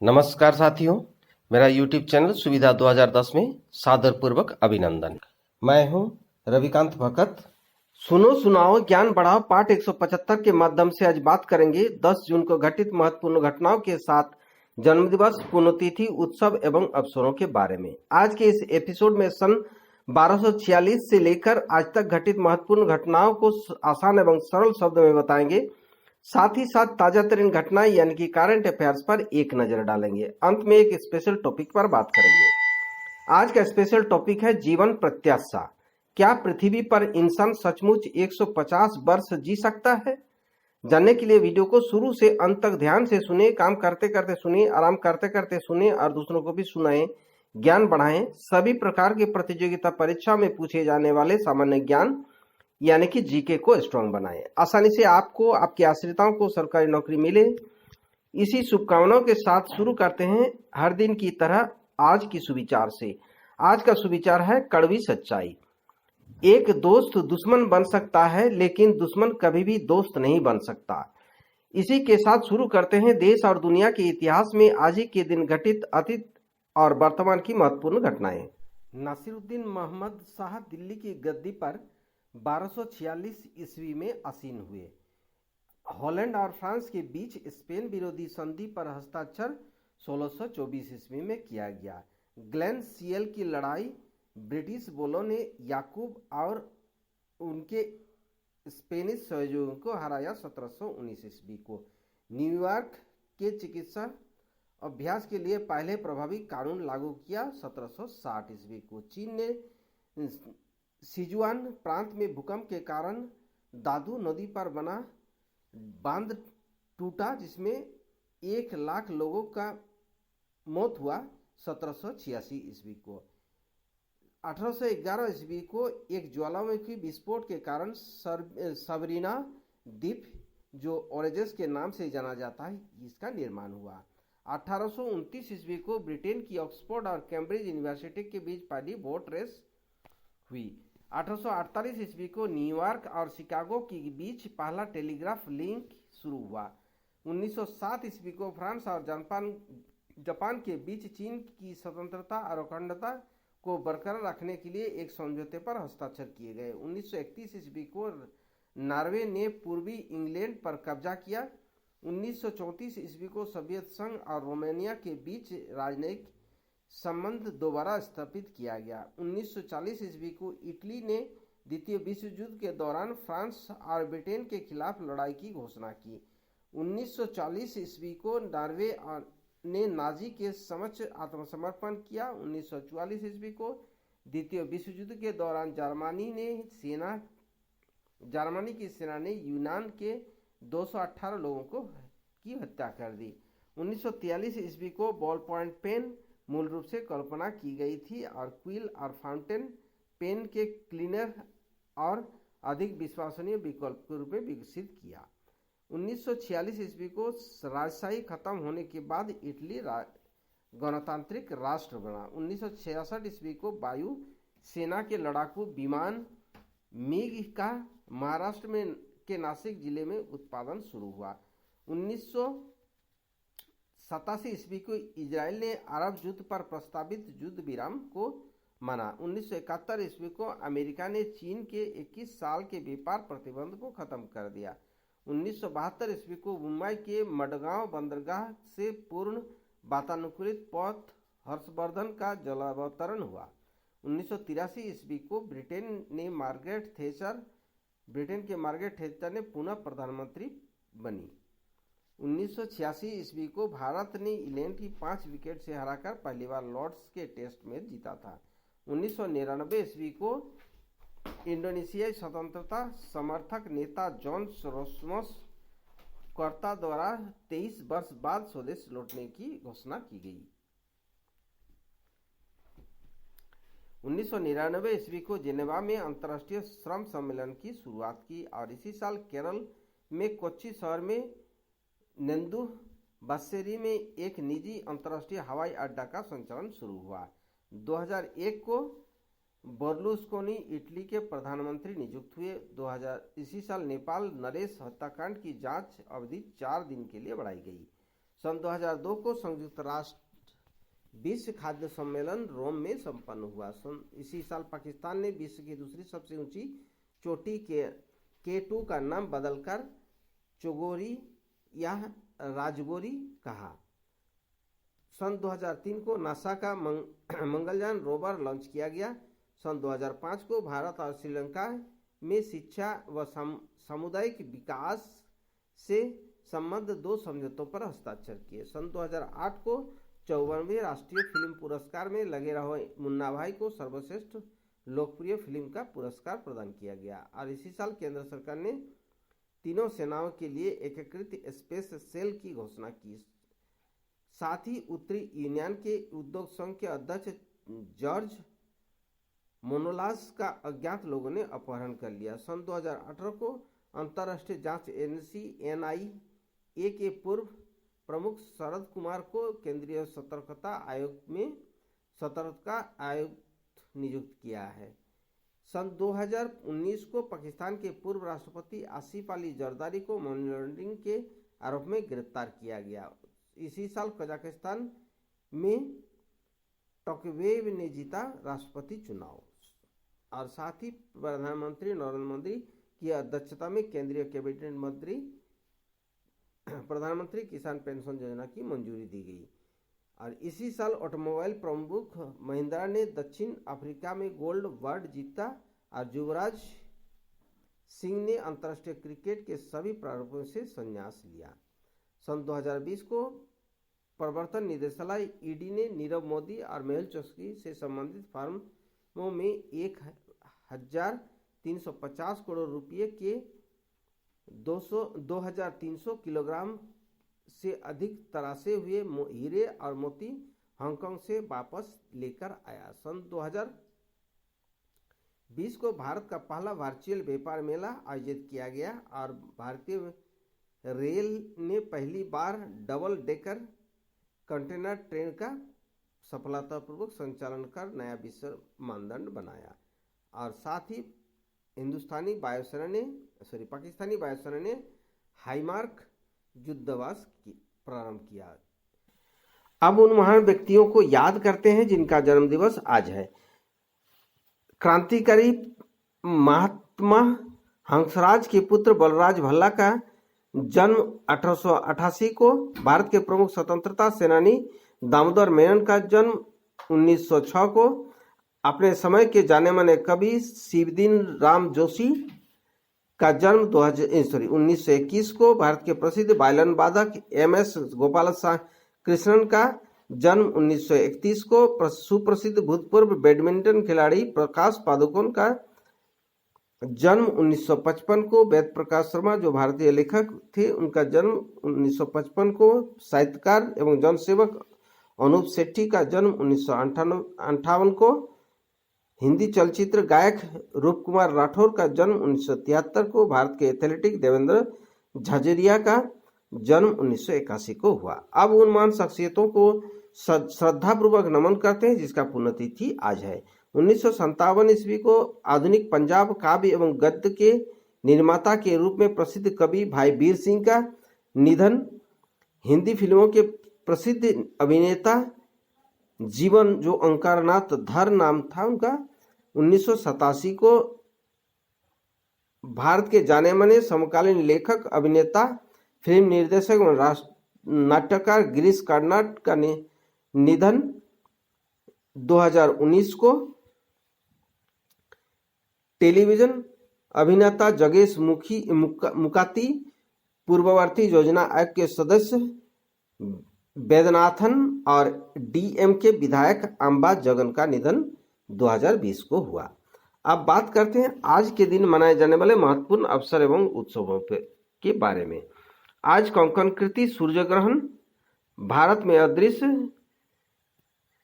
नमस्कार साथियों, मेरा YouTube चैनल सुविधा 2010 में सादरपूर्वक अभिनंदन। मैं हूं रविकांत भगत। सुनो सुनाओ ज्ञान बढ़ाओ पाठ 175 के माध्यम से आज बात करेंगे 10 जून को घटित महत्वपूर्ण घटनाओं के साथ जन्मदिवस, पुण्यतिथि, उत्सव एवं अवसरों के बारे में। आज के इस एपिसोड में सन 1246 से लेकर आज तक घटित महत्वपूर्ण घटनाओं को आसान एवं सरल शब्द में बताएंगे। साथ ही साथ ताजा तरीन घटनाएं यानी कि करंट अफेयर्स पर एक नजर डालेंगे। अंत में एक स्पेशल टॉपिक पर बात करेंगे। आज का स्पेशल टॉपिक है जीवन प्रत्याशा। क्या पृथ्वी पर इंसान सचमुच 150 वर्ष जी सकता है? जानने के लिए वीडियो को शुरू से अंत तक ध्यान से सुने, काम करते करते सुने, आराम करते करते सुने और दूसरों को भी सुनाएं, ज्ञान बढ़ाएं। सभी प्रकार की प्रतियोगिता परीक्षा में पूछे जाने वाले सामान्य ज्ञान यानी कि जीके को स्ट्रांग बनाएं। आसानी से आपको, आपके आश्रिताओं को सरकारी नौकरी मिले, इसी शुभकामनाओं के साथ शुरू करते हैं हर दिन की तरह आज की सुविचार से। आज का सुविचार है कड़वी सच्चाई। एक दोस्त दुश्मन बन सकता है लेकिन दुश्मन कभी भी दोस्त नहीं बन सकता। इसी के साथ शुरू करते हैं देश और दुनिया के इतिहास में आज ही के दिन घटित अतीत और वर्तमान की महत्वपूर्ण घटनाएं। नासिरुद्दीन मोहम्मद शाह दिल्ली की गद्दी पर 1246 ईस्वी में आसीन हुए। हॉलैंड और फ्रांस के बीच स्पेन विरोधी संधि पर हस्ताक्षर 1624 ईस्वी में किया गया। ग्लेन सियल की लड़ाई ब्रिटिश बोलों ने याकूब और उनके स्पेनिश सहयोगियों को हराया 1719 ईस्वी को। न्यूयॉर्क के चिकित्सा अभ्यास के लिए पहले प्रभावी कानून लागू किया 1760 ईस्वी को। चीन ने सिजुआन प्रांत में भूकंप के कारण दादू नदी पर बना बांध टूटा जिसमें 1 लाख लोगों का मौत हुआ 1786 ईस्वी को। 1811 ईस्वी को एक ज्वालामुखी विस्फोट के कारण सबरीना द्वीप, जो ओरेजस के नाम से जाना जाता है, इसका निर्माण हुआ। 1829 ईस्वी को ब्रिटेन की ऑक्सफोर्ड और कैम्ब्रिज यूनिवर्सिटी के बीच पहली बोट रेस हुई। 1848 ईस्वी को न्यूयॉर्क और शिकागो के बीच पहला टेलीग्राफ लिंक शुरू हुआ। 1907 ईस्वी को फ्रांस और जापान के बीच चीन की स्वतंत्रता और अखंडता को बरकरार रखने के लिए एक समझौते पर हस्ताक्षर किए गए। 1931 ईस्वी को नॉर्वे ने पूर्वी इंग्लैंड पर कब्जा किया। 1934 ईस्वी को सोवियत संघ और रोमानिया के बीच राजनयिक संबंध दोबारा स्थापित किया गया। 1940 ईस्वी को इटली ने द्वितीय विश्व युद्ध के दौरान फ्रांस और ब्रिटेन के खिलाफ लड़ाई की घोषणा की। 1940 ईस्वी को नॉर्वे ने नाजी के समक्ष आत्मसमर्पण किया। 1944 ईस्वी को द्वितीय विश्व युद्ध के दौरान जर्मनी की सेना ने यूनान के 218 लोगों की हत्या कर दी। 1943 ईस्वी को बॉल पॉइंट पेन मूल रूप से कल्पना की गई थी और क्विल और फाउंटेन पेन के क्लीनर और अधिक विश्वसनीय विकल्प के रूप में विकसित किया। 1946 ईस्वी को राजशाही खत्म होने के बाद इटली गणतांत्रिक राष्ट्र बना। 1966 ईस्वी को वायु सेना के लड़ाकू विमान मिग का महाराष्ट्र में के नासिक जिले में उत्पादन शुरू हुआ। 1987 ईस्वी को इजराइल ने अरब युद्ध पर प्रस्तावित युद्ध विराम को माना। 1971 ईस्वी को अमेरिका ने चीन के 21 साल के व्यापार प्रतिबंध को खत्म कर दिया। 1972 ईस्वी को मुंबई के मडगांव बंदरगाह से पूर्ण वातानुकूलित पथ हर्षवर्धन का जलावतरण हुआ। 1983 ईस्वी को ब्रिटेन के मार्गरेट थैचर ने पुनः प्रधानमंत्री बनी। 1986 ईस्वी को भारत ने इंग्लैंड की 5 विकेट से हराकर पहली बार लॉर्ड्स के टेस्ट मैच जीता था। 1999 ईस्वी को इंडोनेशियाई स्वतंत्रता समर्थक नेता जॉन रोस्मस कर्ता द्वारा 23 वर्ष बाद स्वदेश लौटने की घोषणा की गई। 1999 ईस्वी को जेनेवा में अंतर्राष्ट्रीय श्रम सम्मेलन की शुरुआत की और इसी साल केरल में कोच्चि शहर में नेंदु बस्सेरी में एक निजी अंतर्राष्ट्रीय हवाई अड्डा का संचालन शुरू हुआ। 2001 को बर्लुस्कोनी इटली के प्रधानमंत्री नियुक्त हुए। 2000 इसी साल नेपाल नरेश हत्याकांड की जांच अवधि 4 दिन के लिए बढ़ाई गई। सन 2002 को संयुक्त राष्ट्र विश्व खाद्य सम्मेलन रोम में संपन्न हुआ। इसी साल पाकिस्तान ने विश्व की दूसरी सबसे ऊंची चोटी के K2 का नाम बदलकर चोगोरी या राजगोरी कहा। सन 2003 को नासा का मंगलयान रोवर लॉन्च किया गया। सन 2005 को भारत और श्रीलंका में शिक्षा व सामुदायिक विकास से संबद्ध 2 समझौतों पर हस्ताक्षर किए। सन 2008 को 54वें राष्ट्रीय फिल्म पुरस्कार में लगे रहो मुन्ना भाई को सर्वश्रेष्ठ लोकप्रिय फिल्म का पुरस्कार प्रदान किया गया। और इसी साल केंद्र सरकार ने तीनों सेनाओं के लिए एकीकृत स्पेस सेल की घोषणा की। साथ ही उत्तरी यूनियन के उद्योग संघ के अध्यक्ष जॉर्ज मोनोलास का अज्ञात लोगों ने अपहरण कर लिया। सन 2018 को अंतर्राष्ट्रीय जांच एजेंसी NIA के पूर्व प्रमुख शरद कुमार को केंद्रीय सतर्कता आयोग में सतर्कता आयुक्त नियुक्त किया है। सन 2019 को पाकिस्तान के पूर्व राष्ट्रपति आसिफ अली जरदारी को मनी लॉन्ड्रिंग के आरोप में गिरफ्तार किया गया। इसी साल कजाकिस्तान में टोकायेव ने जीता राष्ट्रपति चुनाव। और साथ ही प्रधानमंत्री नरेंद्र मोदी की अध्यक्षता में केंद्रीय कैबिनेट मंत्री प्रधानमंत्री किसान पेंशन योजना की मंजूरी दी गई। और इसी साल ऑटोमोबाइल प्रमुख महिंद्रा ने दक्षिण अफ्रीका में गोल्ड बर्ड जीता। और युवराज सिंह ने अंतर्राष्ट्रीय क्रिकेट के सभी प्रारूपों से संन्यास लिया। सन 2020 को प्रवर्तन निदेशालय ED ने नीरव मोदी और मेहुल चोकसी से संबंधित फर्मों में 1,350 करोड़ रुपये के 2,300 किलोग्राम से अधिक तराशे हुए हीरे और मोती हांगकांग से वापस लेकर आया। सन 2020 को भारत का पहला वर्चुअल व्यापार मेला आयोजित किया गया। और भारतीय रेल ने पहली बार डबल डेकर कंटेनर ट्रेन का सफलतापूर्वक संचालन कर नया विश्व मानदंड बनाया। और साथ ही पाकिस्तानी वायुसेना ने हाईमार्क युद्धवास प्रारंभ किया। अब उन महान व्यक्तियों को याद करते हैं जिनका जन्मदिवस आज है। क्रांतिकारी महात्मा हंसराज के पुत्र बलराज भल्ला का जन्म 1888 को। भारत के प्रमुख स्वतंत्रता सेनानी दामोदर मेनन का जन्म 1906 को। अपने समय के जाने माने कवि शिवदीन राम जोशी का जन्म 1921 को। भारत के प्रसिद्ध वायलिन वादक MS गोपाल कृष्णन का जन्म 1931 को। सुप्रसिद्ध भूतपूर्व बैडमिंटन खिलाड़ी प्रकाश पादुकोण का जन्म 1955 को। वेद प्रकाश शर्मा जो भारतीय लेखक थे उनका जन्म 1955 को। साहित्यकार एवं जनसेवक अनूप शेट्टी का जन्म 1958 को। हिंदी चलचित्र गायक रूप कुमार राठौर का जन्म 1973 को। भारत के एथलेटिक देवेंद्र झाझरिया का जन्म 1981 को हुआ। अब उन महान शख्सियतों को श्रद्धापूर्वक नमन करते हैं जिसका पुण्यतिथि आज है। 1957 ईस्वी को आधुनिक पंजाब काव्य एवं गद्य के निर्माता के रूप में प्रसिद्ध कवि भाई वीर सिंह का निधन। हिंदी फिल्मों के प्रसिद्ध अभिनेता जीवन जो अंकारनाथ धर नाम था उनका 1987 को। भारत के जाने माने समकालीन लेखक अभिनेता फिल्म निर्देशक नाट्यकार गिरीश कर्नाड का निधन 2019 को। टेलीविजन अभिनेता जगेश मुकाती, पूर्ववर्ती योजना आयोग के सदस्य वैद्यनाथन और DMK विधायक अंबा जगन का निधन 2020 को हुआ। अब बात करते हैं आज के दिन मनाए जाने वाले महत्वपूर्ण अवसर एवं उत्सवों के बारे में। आज कंकणकृति सूर्य ग्रहण, भारत में अदृश्य,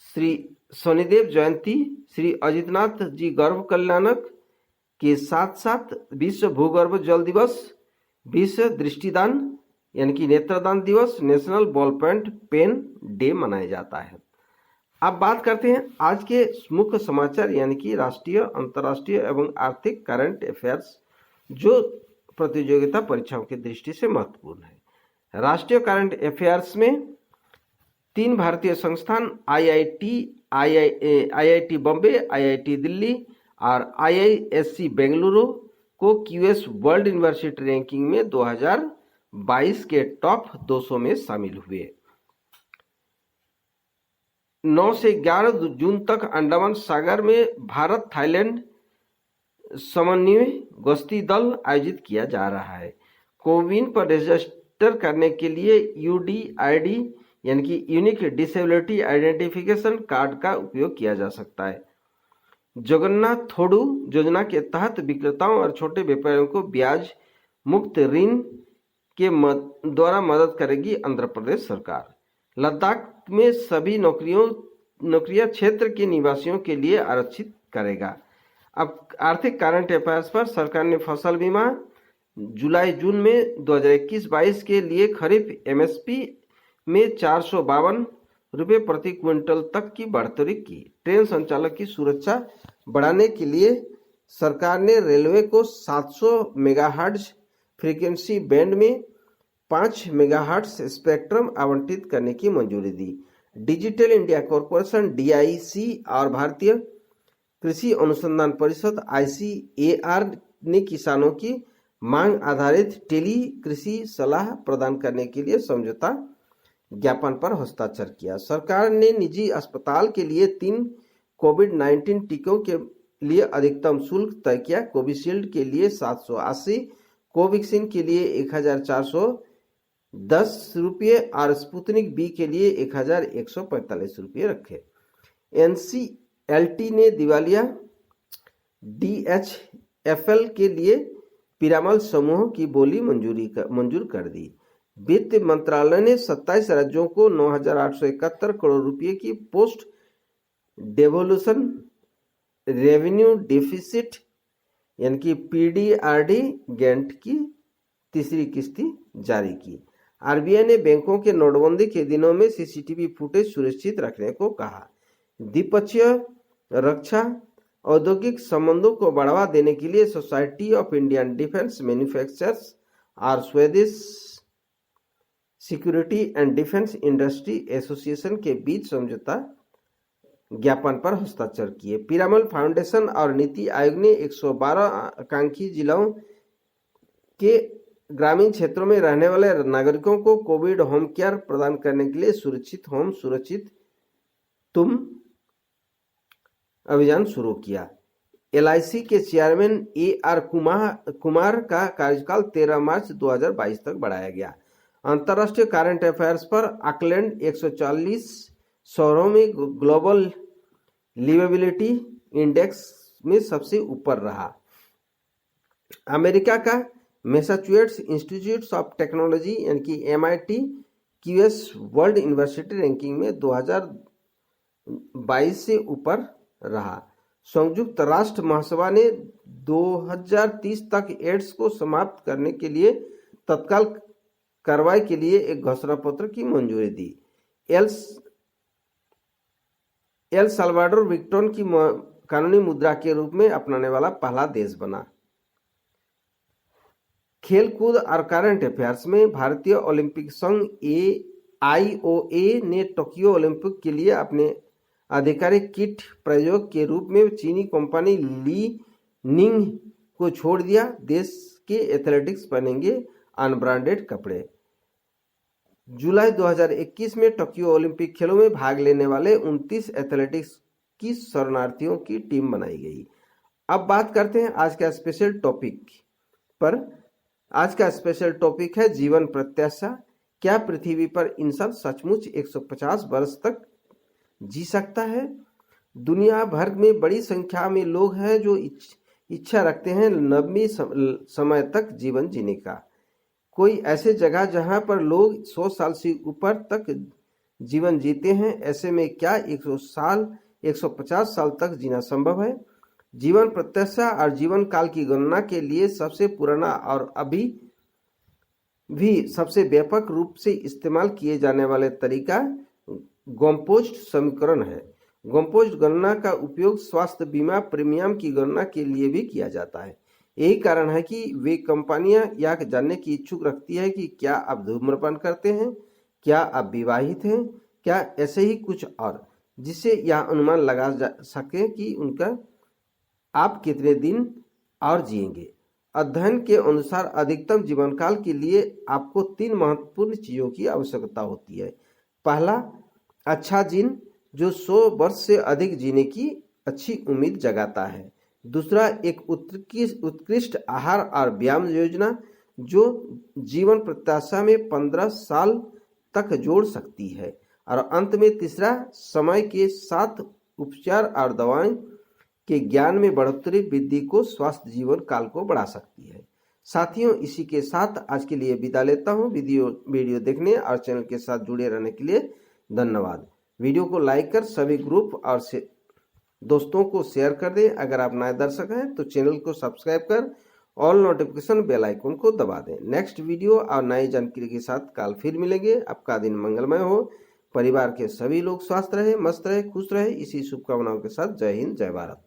श्री शनिदेव जयंती, श्री अजितनाथ जी गर्भ कल्याणक के साथ साथ विश्व भूगर्भ जल दिवस, विश्व दृष्टिदान यानी कि नेत्रदान दिवस, national ball point pen day मनाया जाता है। अब बात करते हैं आज के मुख्य समाचार यानी कि राष्ट्रीय, अंतर्राष्ट्रीय एवं आर्थिक करंट अफेयर्स जो प्रतियोगिता परीक्षाओं की दृष्टि से महत्वपूर्ण है। राष्ट्रीय करंट अफेयर्स में 3 भारतीय संस्थान आईआईटी बॉम्बे, आईआईटी दिल्ली और आईआईएससी बेंगलुरु को क्यूएस वर्ल्ड यूनिवर्सिटी रैंकिंग में 2022 के टॉप 200 में शामिल हुए। 9 से 11 जून तक अंडमान सागर में भारत थाईलैंड समन्वय गश्ती दल आयोजित किया जा रहा है। कोविन पर रजिस्टर करने के लिए यूडीआईडी यानी कि यूनिक डिसेबिलिटी आइडेंटिफिकेशन कार्ड का उपयोग किया जा सकता है। जगन्नाथ थोडू योजना के तहत विक्रेताओं और छोटे व्यापारियों को ब्याज मुक्त ऋण के द्वारा मदद करेगी आंध्र प्रदेश सरकार। लद्दाख में सभी नौकरियां क्षेत्र के निवासियों के लिए आरक्षित करेगा। अब आर्थिक करंट अफेयर्स पर सरकार ने फसल बीमा जुलाई जून में 2021-22 के लिए खरीफ एमएसपी में 452 रुपये प्रति क्विंटल तक की बढ़ोतरी की। ट्रेन संचालक की सुरक्षा बढ़ाने के लिए सरकार ने रेलवे को 700 मेगाहर्ट्ज फ्रीक्वेंसी बैंड में 5 मेगाहर्ट्ज स्पेक्ट्रम आवंटित करने की मंजूरी दी। डिजिटल इंडिया कॉरपोरेशन डीआईसी और भारतीय कृषि अनुसंधान परिषद आईसीएआर ने किसानों की मांग आधारित टेली कृषि सलाह प्रदान करने के लिए समझौता ज्ञापन पर हस्ताक्षर किया। सरकार ने निजी अस्पताल के लिए 3 कोविड-19 टीकों के लिए अधिकतम शुल्क तय किया। कोविशील्ड के लिए 780, कोवैक्सीन के लिए 1410 रुपये और स्पुतनिक बी के लिए 1145 रुपये रखे। एनसीएलटी ने दिवालिया डीएचएफएल के लिए पिरामल समूह की बोली मंजूर कर दी। वित्त मंत्रालय ने 27 राज्यों को 9,871 करोड़ रुपए की पोस्ट डेवोल्यूशन रेवेन्यू डेफिसिट यानी कि पीडीआरडी ग्रांट की तीसरी किस्ती जारी की। आरबीआई ने बैंकों के नोटबंदी के दिनों में सीसीटीवी फुटेज सुरक्षित रखने को कहा। द्विपक्षीय रक्षा औद्योगिक संबंधों को बढ़ावा देने के लिए society of Indian defence manufacturers और Swedish security and defence industry association के बीच समझौता ज्ञापन पर हस्ताक्षर किए। पिरामल फाउंडेशन और नीति आयोग ने 112 आकांक्षी जिलों के ग्रामीण क्षेत्रों में रहने वाले नागरिकों को कोविड होम केयर प्रदान करने के लिए सुरक्षित होम सुरक्षित तुम अभियान शुरू किया। एलआईसी के चेयरमैन एआर कुमार का कार्यकाल 13 मार्च 2022 तक बढ़ाया गया। अंतर्राष्ट्रीय करंट अफेयर्स पर ऑकलैंड 140 शहरों में ग्लोबल लिवेबिलिटी इंडेक्स में सबसे ऊपर रहा। अमेरिका का मैसाचुसेट्स इंस्टीट्यूट ऑफ टेक्नोलॉजी यानी कि MIT QS world university ranking में 2022 से ऊपर रहा। संयुक्त राष्ट्र महासभा ने 2030 तक एड्स को समाप्त करने के लिए तत्काल कार्रवाई के लिए एक घोषणा पत्र की मंजूरी दी। एल साल्वाडोर बिटकॉइन की कानूनी मुद्रा के रूप में अपनाने वाला पहला देश बना। खेलकूद और करंट अफेयर्स में भारतीय ओलंपिक संघ AIOA ने टोक्यो ओलंपिक के लिए अपने आधिकारिक किट प्रयोग के रूप में चीनी कंपनी ली निंग को छोड़ दिया। देश के एथलेटिक्स पहनेंगे अनब्रांडेड कपड़े। जुलाई 2021 में टोक्यो ओलंपिक खेलों में भाग लेने वाले 29 एथलेटिक्स की शरणार्थियों की टीम बनाई गई। अब बात करते हैं आज का स्पेशल टॉपिक पर। आज का स्पेशल टॉपिक है जीवन प्रत्याशा। क्या पृथ्वी पर इंसान सचमुच 150 वर्ष तक जी सकता है? दुनिया भर में बड़ी संख्या में लोग हैं जो इच्छा रखते हैं लंबी समय तक जीवन जीने का। कोई ऐसे जगह जहां पर लोग 100 साल से ऊपर तक जीवन जीते हैं, ऐसे में क्या 150 साल तक जीना संभव है? जीवन प्रत्याशा और जीवन काल की गणना के लिए सबसे पुराना और अभी भी सबसे व्यापक रूप से इस्तेमाल किए जाने वाले तरीका गॉम्पोस्ट समीकरण है। गॉम्पोस्ट गणना का उपयोग स्वास्थ्य बीमा प्रीमियम की गणना के लिए भी किया जाता है। यही कारण है कि वे कंपनियां यह जानने की इच्छुक रखती है कि क्या आप धूम्रपान करते हैं, क्या आप विवाहित हैं, क्या ऐसे ही कुछ और, जिससे यह अनुमान लगा जा सके कि उनका आप कितने दिन और जिएंगे। अध्ययन के अनुसार अधिकतम जीवन काल के लिए आपको 3 महत्वपूर्ण चीजों की आवश्यकता होती है। पहला, अच्छा जीन जो 100 वर्ष से अधिक जीने की अच्छी उम्मीद जगाता है। दूसरा, एक उत्कृष्ट आहार और व्यायाम योजना जो जीवन प्रत्याशा में 15 साल तक जोड़ सकती है। और अंत में तीसरा, समय के साथ उपचार और दवाएं के ज्ञान में बढ़ोतरी वृद्धि को स्वास्थ्य जीवन काल को बढ़ा सकती है। साथियों, इसी के साथ आज के लिए विदा लेता हूं। वीडियो देखने और चैनल के साथ जुड़े रहने के लिए धन्यवाद। वीडियो को लाइक कर सभी ग्रुप और दोस्तों को शेयर कर दें। अगर आप नए दर्शक हैं तो चैनल को सब्सक्राइब कर ऑल नोटिफिकेशन बेल आइकन को दबा दें। नेक्स्ट वीडियो और नई जानकारी के साथ कल फिर मिलेंगे। आपका दिन मंगलमय हो, परिवार के सभी लोग स्वस्थ रहे, मस्त रहे, खुश रहे, इसी शुभकामनाओं के साथ जय हिंद, जय भारत।